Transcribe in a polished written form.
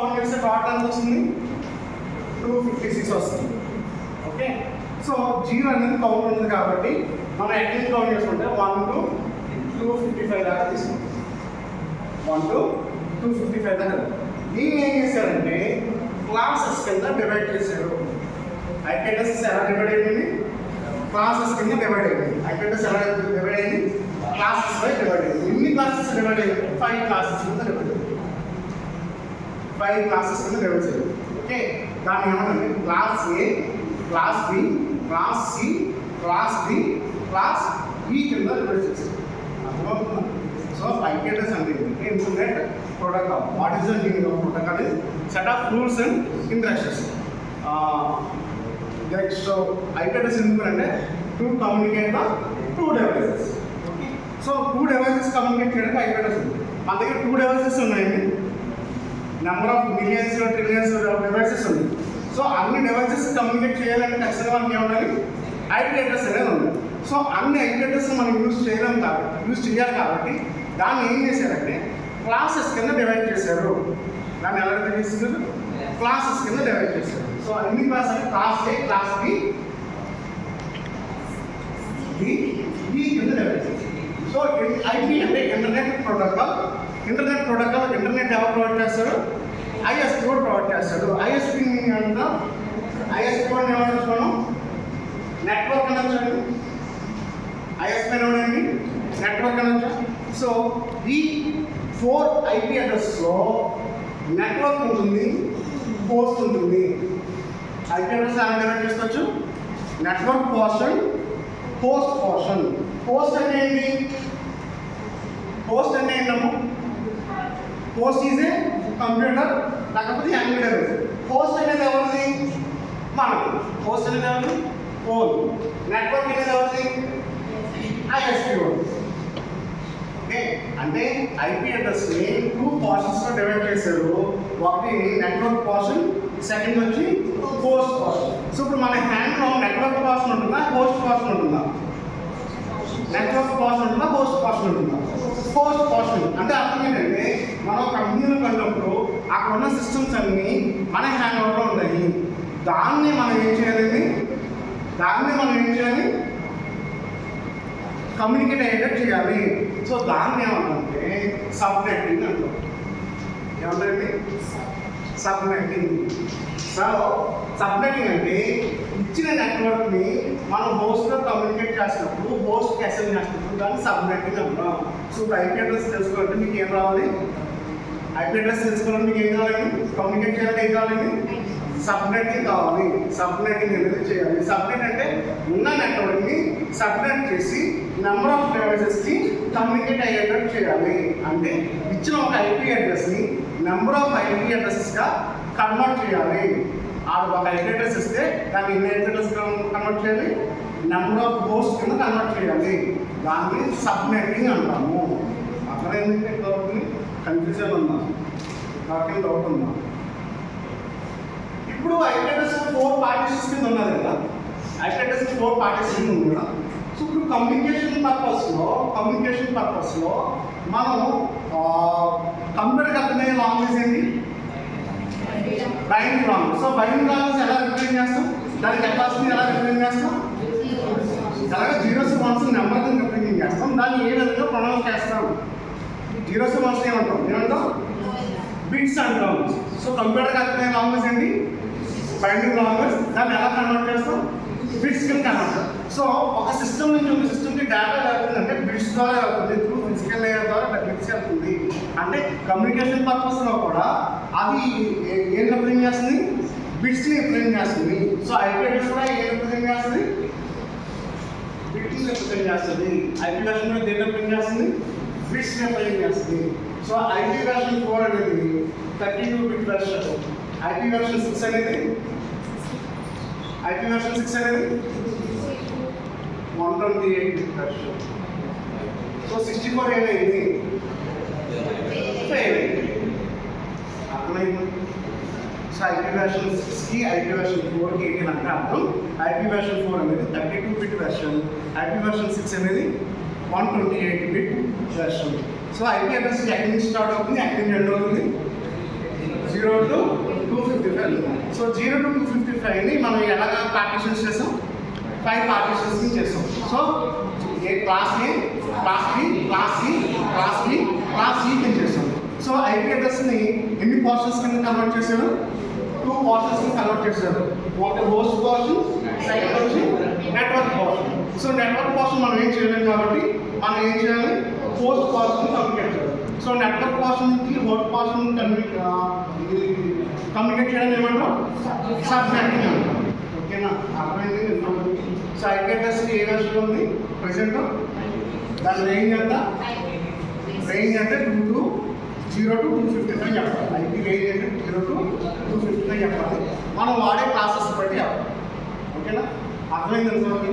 Count చేస్తే total ఎంత వస్తుంది 256 వస్తుంది. ఓకే, సో 0 అనేది కౌంట్ ఉంది కాబట్టి మనం ఎక్కడి కౌంట్ చేసుకుంటే 1 to 255 దాకా తీసుకుంటాం. 1 to 255 దాకా. దీన్ని ఏం చేశారంటే క్లాసెస్ కింద డివైడ్ చేశారు. ఐపీ అడ్రసెస్ ఎలా డివైడ్ అయ్యింది? క్లాసెస్ కింద డివైడ్ అయ్యింది. ఐపీ అడ్రస్ ఎలా డివైడ్ అయింది? క్లాసెస్ బై డివైడ్ అయింది. ఎన్ని క్లాసెస్ డివైడ్ అయ్యింది? 5 క్లాసెస్ కింద డివైడ్ అయ్యింది. 5 క్లాసెస్ కింద డివైడ్ చేయాలి. ఓకే, దాన్ని ఏమంటే class A, class B, class C, class D, class E కింద డివైడ్ చేశారు. అర్థమవుతుందా? సో ఐపీ అడ్రస్ అంటే internet protocol. What is the meaning of protocol? Is set of rules and instructions. So IP address ఎందుకంటే to communicate the 2 devices. Okay, so 2 devices communicate చేయడానికి IP address ఉంది. మన దగ్గర 2 devices ఉన్నాయండి. Number of millions trillions devices ఉంది. So అన్ని devices communicate చేయాలంటే ఖచ్చితంగా మనకి ఏముండాలి? ఐపీ అడ్రస్ అనేది ఉంది. సో అన్ని ఐపీ అడ్రస్ మనం యూజ్ చేయాలి కాబట్టి దాన్ని ఏం చేశారంటే క్లాసెస్ కింద డివైడ్ చేశారు. దాన్ని ఎలా డివైడ్ చేశారు? క్లాసెస్ కింద డివైడ్ చేశారు. సో అన్ని classes class A, class B, ఈ కింద డివైడ్ చేశారు. సో ఐపీ అంటే ఇంటర్నెట్ ప్రోటోకాల్. ఇంటర్నెట్ ఎవరు ప్రొవైడ్ చేస్తారు? ఐఎస్పీ కూడా ప్రొవైడ్ చేస్తాడు. ఐఎస్పీ అంటే ఐఎస్పీ కూడా ఏమంటున్నాం? నెట్వర్క్ అనొచ్చండి. ఐఎస్పీ ఏమండి? నెట్వర్క్ అనొచ్చు. సో ఈ 4 ఐపీ అడ్రస్లో నెట్వర్క్ ఉంటుంది, పోస్ట్ ఉంటుంది. ఐపీ అడ్రస్ ఎలా డివైడ్ చేసుకోవచ్చు? Network portion, post portion. Post అంటే ఏంటి? పోస్ట్ అంటే ఏంటమ్మా? పోస్ట్ ఈజ్ ఏ కంప్యూటర్, లేకపోతే యాంగ్యులర్. పోస్ట్ అనేది ఎవరిది? మనకు. పోస్ట్ అనేది ఎవరిది? ఓన్. నెట్వర్క్ అనేది ఎవరిది? ఐఎస్పీ. ఓకే, అంటే ఐపీ అడ్రస్ని 2 పోర్షన్స్లో డివైడ్ చేశారు. ఒకటి నెట్వర్క్ పోర్షన్, సెకండ్ వచ్చి పోస్ట్ పోర్షన్. సో ఇప్పుడు మన హ్యాండ్లో నెట్వర్క్ పోర్షన్ ఉంటుందా, పోస్ట్ పోర్షన్ ఉంటుందా? నెట్వర్క్ పోర్షన్ ఉంటుందా, పోస్ట్ పోర్షన్ ఉంటుందా? పోస్ట్ పోర్షన్ అంటే అర్థం ఏంటంటే మనం కంపెనీలు కొన్నప్పుడు అక్కడ ఉన్న సిస్టమ్స్ అన్నీ మన హ్యాండ్ ఓవర్లో ఉంటాయి. దాన్ని మనం ఏం చేయాలి? కమ్యూనికేట్ అయ్యేటట్టు చేయాలి. సో దాన్ని ఏమంటే సబ్నెట్టింగ్ అంటాం. ఏమంటారండి? సబ్నెట్టింగ్. సో సబ్నెట్టింగ్ అంటే ఇచ్చిన నెట్వర్క్ని మనం హోస్ట్తో కమ్యూనికేట్ చేసినప్పుడు, హోస్ట్కి అసైన్ చేసినప్పుడు దాన్ని సబ్నెట్టింగ్ అంటాం. సో ఇప్పుడు ఐపీ అడ్రస్ తెలుసుకోవాలంటే మీకు ఏం రావాలి? ఐపీ అడ్రస్ తెలుసుకోవాలంటే మీకు ఏం కావాలండి? కమ్యూనికేట్ చేయాలంటే ఏం కావాలండి? సబ్నెట్టింగ్ కావాలి. సబ్నెట్టింగ్ అనేది చేయాలి. సబ్నెట్ అంటే ఉన్న నెట్వర్క్ని సబ్నెట్ చేసి నెంబర్ ఆఫ్ డివైసెస్కి కమ్యూనికేట్ అయ్యేటట్టు చేయాలి. అంటే ఇచ్చిన ఒక ఐపీ అడ్రస్ని నెంబర్ ఆఫ్ ఐపీ అడ్రసెస్గా కన్వర్ట్ చేయాలి. ఒక ఐపీ అడ్రస్ ఇస్తే దాన్ని ఎన్ని ఐపీ అడ్రస్ కన్వర్ట్ చేయాలి? నెంబర్ ఆఫ్ హోస్ట్ కింద కన్వర్ట్ చేయాలి. దాన్ని సబ్నెట్టింగ్ అంటాము. అక్కడ ఏంటంటే డౌట్ కన్ఫ్యూజన్ ఉందా? నాకేం డౌట్ ఉందా? ఇప్పుడు ఐపీ అడ్రస్ 4 పార్టీషన్స్ కింద ఉన్నది కదా. ఐపీ అడ్రస్ 4 పార్టీషన్ ఉంది కదా. సో ఇప్పుడు కమ్యూనికేషన్ పర్పస్లో మనం కంప్యూటర్ అర్థమే లాంగ్వేజ్ ఏంటి? Binary language. So binary language ఎలా రిప్రజెంట్ చేస్తాం? దాని కెపాసిటీ ఎలా రిప్రజెంట్ చేస్తాం? అలాగే 0s 1s నెంబర్ రిప్రజెంట్ చేస్తాం. దాన్ని ఏ విధంగా ప్రొనౌన్స్ చేస్తాం? 0s 1s ఏమంటాం? బిట్స్ అంటాం. సో కంప్యూటర్ అర్థమే లాంగ్వేజ్ ఏంటి? Binary language. దాన్ని ఎలా కన్వర్ట్ చేస్తాం? బిట్స్ కింద కన్వర్ట్. సో ఒక సిస్టమ్ నుంచి ఒక సిస్టమ్కి డేటా వెళ్తుందంటే బిట్స్ ద్వారా వెళ్తుంది, త్రూ ఫిజికల్ లేయర్ ద్వారా బిట్స్ వెళ్తుంది. అంటే కమ్యూనికేషన్ పర్పస్లో కూడా అది ఏం రిప్రజెంట్ చేస్తుంది? బిట్స్ని రిప్రజెంట్ చేస్తుంది. సో ఐపీ అడ్రస్ కూడా ఏం రిప్రజెంట్ చేస్తుంది? బిట్స్ని రిప్రజెంట్ చేస్తుంది. ఐపీ వెర్షన్ కూడా దేని రిప్రజెంట్ చేస్తుంది? బిట్స్ రిప్రజెంట్ చేస్తుంది. సో ఐపీ వెర్షన్ 4 అనేది 32-bit వెర్షన్. ఐపీ వెర్షన్ 6 అనేది 128-bit వెర్షన్. సో 64 ఏమైంది? ఫెయిల్ అయింది. అర్థమైంది? సో ఐపీ వెర్షన్ 6కి ఐపీ వెర్షన్ 4కి ఏంటి అంటే అర్థం ఐపీ వెర్షన్ 4 అనేది 32-bit వెర్షన్, ఐపీ వెర్షన్ 6 అనేది 128-bit version. So IP address ఎక్కడి నుంచి స్టార్ట్ అవుతుంది, ఎక్కడి నుంచి ఎండ్ అవుతుంది? 0 to 255. సో 0 to 255ని మనం ఎలాగ పార్టీషన్స్ చేస్తాం? 5 పార్టీషన్స్ చేస్తాం. So class A, class B, class C, class B, class C కింద చేస్తాం. సో ఐపీ అడ్రస్ని ఎన్ని పోర్షన్స్ కింద కన్వర్ట్ చేశారు? 2 పోర్షన్స్ కింద కన్వర్ట్ చేశారు. ఒకటి హోస్ట్ పోర్షన్, సెకండ్ వచ్చి network portion. So network portion మనం ఏం చేయలేము కాబట్టి మనం ఏం చేయాలి? హోస్ట్ పోర్షన్ కమ్యూనికేట్ చేయాలి. సో నెట్వర్క్ పోర్షన్ నుంచి హోస్ట్ పోర్షన్ కమ్యూనికేట్ చేయడం ఏమంటాం? సబ్నెట్టింగ్ అంటాం. ఓకేనా? అర్థమైంది? సో ఐపీ అడ్రస్ ఏ వెర్షన్ ఉంది ప్రెసెంట్? దాని రేంజ్ ఎంత? రేంజ్ అంటే 0 to 255 చెప్పాలి. ఐపీ రేంజ్ అంటే 0 to 255 చెప్పాలి. మనం వాడే క్లాసెస్ బట్టి చెప్పాలి. ఓకేనా? అర్థమైంది?